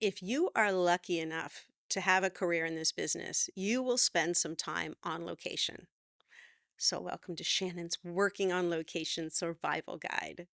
If you are lucky enough to have a career in this business, you will spend some time on location. So, welcome to Shannon's Working on Location Survival Guide.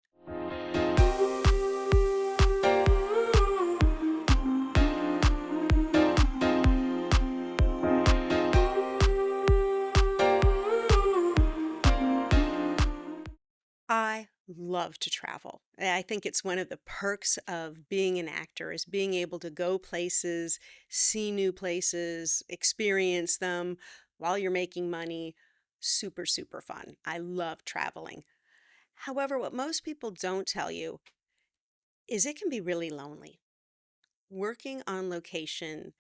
I love to travel. I think it's one of the perks of being an actor is being able to go places, see new places, experience them while you're making money. Super, super fun. I love traveling. However, what most people don't tell you is it can be really lonely. Working on location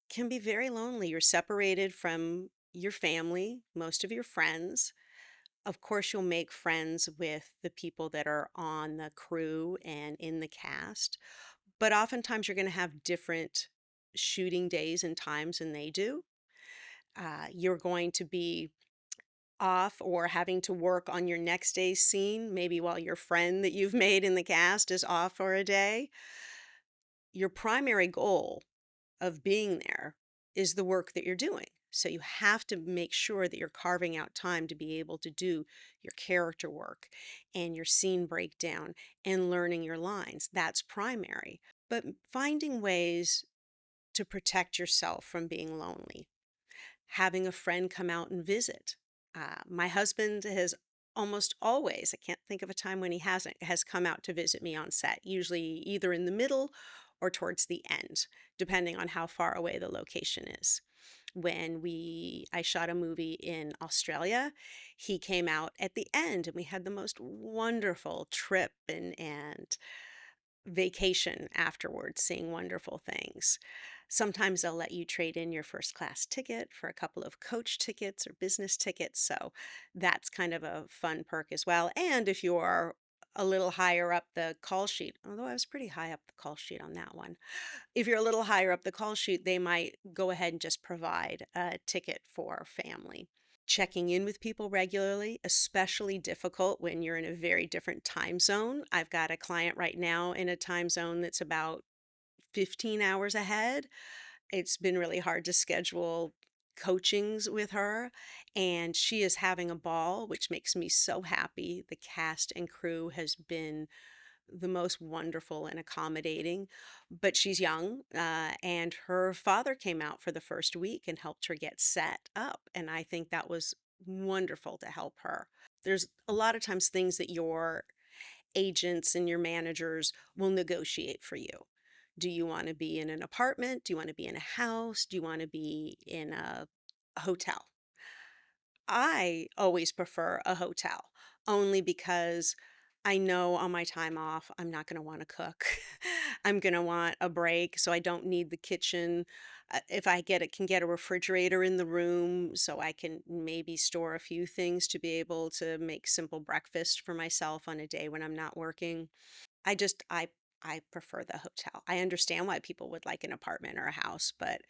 can be very lonely. You're separated from your family, most of your friends. Of course, you'll make friends with the people that are on the crew and in the cast, but oftentimes you're going to have different shooting days and times than they do. You're going to be off or having to work on your next day's scene, maybe while your friend that you've made in the cast is off for a day. Your primary goal of being there is the work that you're doing. So you have to make sure that you're carving out time to be able to do your character work and your scene breakdown and learning your lines. That's primary. But finding ways to protect yourself from being lonely, having a friend come out and visit. My husband has almost always, I can't think of a time when he hasn't, has come out to visit me on set, usually either in the middle or towards the end, depending on how far away the location is. I shot a movie in Australia, he came out at the end and we had the most wonderful trip and vacation afterwards, seeing wonderful things. Sometimes they'll let you trade in your first class ticket for a couple of coach tickets or business tickets. So that's kind of a fun perk as well. And if you're a little higher up the call sheet, although I was pretty high up the call sheet on that one. If you're a little higher up the call sheet, they might go ahead and just provide a ticket for family. Checking in with people regularly, especially difficult when you're in a very different time zone. I've got a client right now in a time zone that's about 15 hours ahead. It's been really hard to schedule coachings with her, and she is having a ball, which makes me so happy. The cast and crew has been the most wonderful and accommodating, but she's young, and her father came out for the first week and helped her get set up, and I think that was wonderful to help her. There's a lot of times things that your agents and your managers will negotiate for you. Do you want to be in an apartment? Do you want to be in a house? Do you want to be in a hotel? I always prefer a hotel only because I know on my time off, I'm not going to want to cook. I'm going to want a break, so I don't need the kitchen. If I can get a refrigerator in the room so I can maybe store a few things to be able to make simple breakfast for myself on a day when I'm not working. I just I prefer the hotel. I understand why people would like an apartment or a house, but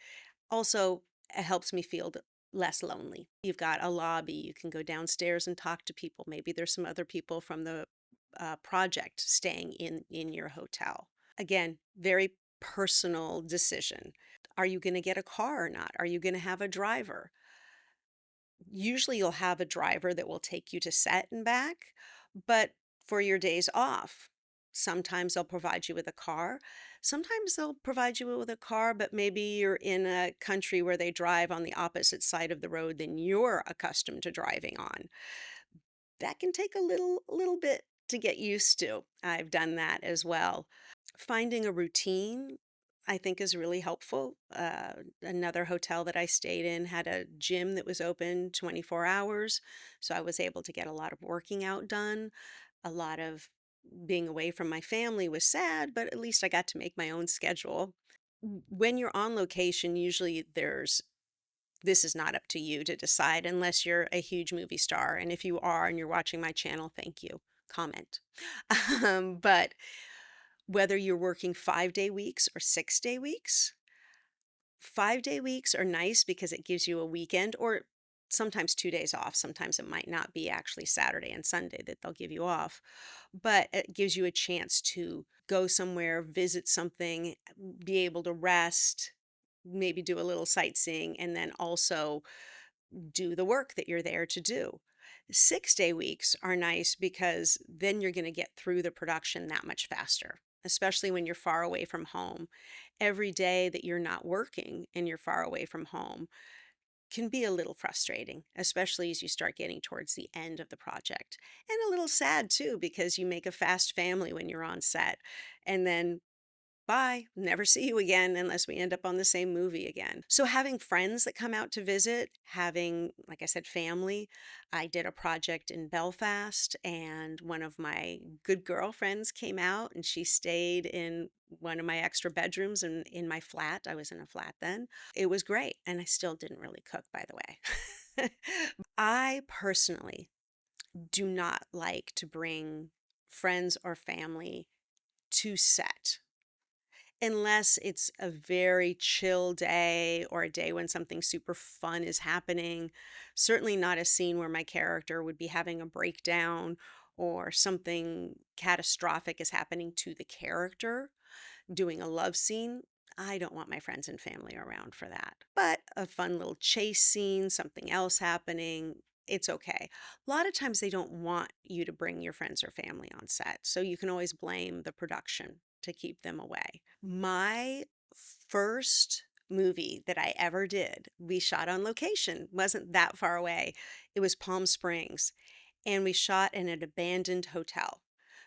also it helps me feel less lonely. You've got a lobby, you can go downstairs and talk to people. Maybe there's some other people from the project staying in your hotel. Again, very personal decision. Are you going to get a car or not? Are you going to have a driver? Usually you'll have a driver that will take you to set and back, but for your days off, sometimes they'll provide you with a car. Sometimes they'll provide you with a car, but maybe you're in a country where they drive on the opposite side of the road than you're accustomed to driving on. That can take a little bit to get used to. I've done that as well. Finding a routine, I think, is really helpful. Another hotel that I stayed in had a gym that was open 24 hours, so I was able to get a lot of working out done. A lot of being away from my family was sad, but at least I got to make my own schedule. When you're on location, usually this is not up to you to decide unless you're a huge movie star. And if you are and you're watching my channel, thank you. Comment. But whether you're working 5-day weeks or 6-day weeks, 5-day weeks are nice because it gives you a weekend or sometimes 2 days off. Sometimes it might not be actually Saturday and Sunday that they'll give you off, but it gives you a chance to go somewhere, visit something, be able to rest, maybe do a little sightseeing, and then also do the work that you're there to do. 6-day weeks are nice because then you're going to get through the production that much faster, especially when you're far away from home. Every day that you're not working and you're far away from home can be a little frustrating, especially as you start getting towards the end of the project. And a little sad too, because you make a fast family when you're on set. And then bye, never see you again unless we end up on the same movie again. So, having friends that come out to visit, having, like I said, family. I did a project in Belfast, and one of my good girlfriends came out and she stayed in one of my extra bedrooms in my flat. I was in a flat then. It was great. And I still didn't really cook, by the way. I personally do not like to bring friends or family to set unless it's a very chill day or a day when something super fun is happening. Certainly not a scene where my character would be having a breakdown or something catastrophic is happening to the character, doing a love scene. I don't want my friends and family around for that. But a fun little chase scene, something else happening, it's okay. A lot of times they don't want you to bring your friends or family on set, so you can always blame the production to keep them away. My first movie that I ever did, we shot on location, wasn't that far away. It was Palm Springs, and we shot in an abandoned hotel.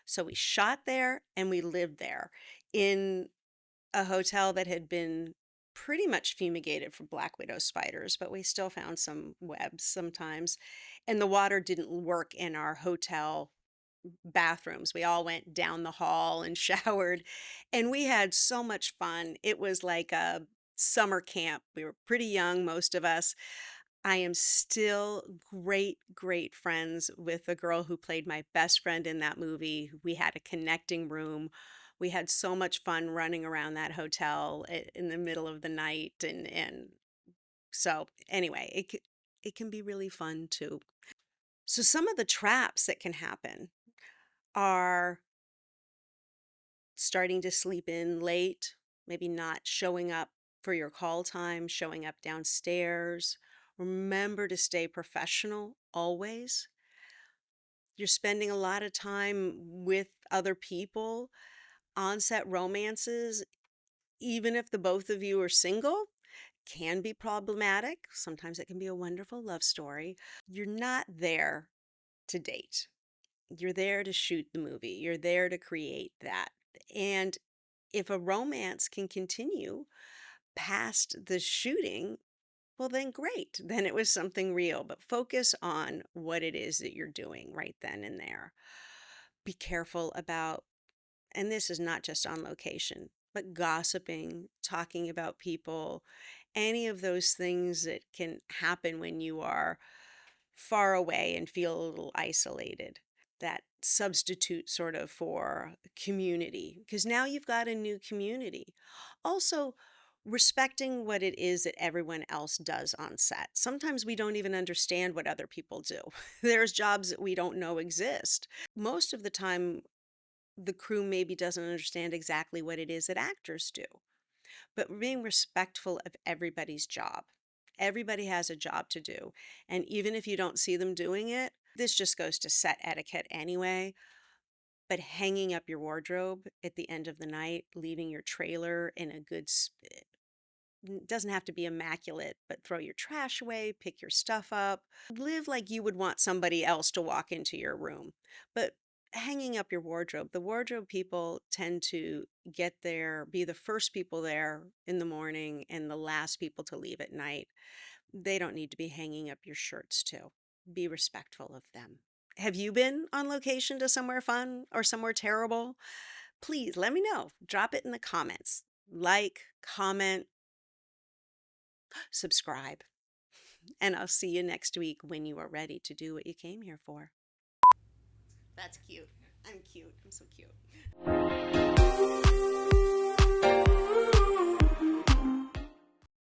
So we shot there and we lived there in a hotel that had been pretty much fumigated for black widow spiders, but we still found some webs sometimes. And the water didn't work in our hotel bathrooms. We all went down the hall and showered, and we had so much fun. It was like a summer camp. We were pretty young, most of us. I am still great, great friends with the girl who played my best friend in that movie. We had a connecting room. We had so much fun running around that hotel in the middle of the night, and so anyway, it can be really fun too. So some of the traps that can happen are starting to sleep in late, maybe not showing up for your call time, showing up downstairs. Remember to stay professional always. You're spending a lot of time with other people. Onset romances, even if the both of you are single, can be problematic. Sometimes it can be a wonderful love story. You're not there to date. You're there to shoot the movie. You're there to create that. And if a romance can continue past the shooting, well, then great. Then it was something real. But focus on what it is that you're doing right then and there. Be careful about, and this is not just on location, but gossiping, talking about people, any of those things that can happen when you are far away and feel a little isolated. That substitute sort of for community, because now you've got a new community. Also, respecting what it is that everyone else does on set. Sometimes we don't even understand what other people do. There's jobs that we don't know exist. Most of the time, the crew maybe doesn't understand exactly what it is that actors do, but being respectful of everybody's job. Everybody has a job to do. And even if you don't see them doing it, this just goes to set etiquette anyway. But hanging up your wardrobe at the end of the night, leaving your trailer in a good, doesn't have to be immaculate, but throw your trash away, pick your stuff up, live like you would want somebody else to walk into your room. But hanging up your wardrobe, the wardrobe people tend to get there, be the first people there in the morning and the last people to leave at night. They don't need to be hanging up your shirts too. Be respectful of them. Have you been on location to somewhere fun or somewhere terrible? Please let me know. Drop it in the comments. Like, comment, subscribe, and I'll see you next week when you are ready to do what you came here for. That's cute. I'm cute. I'm so cute.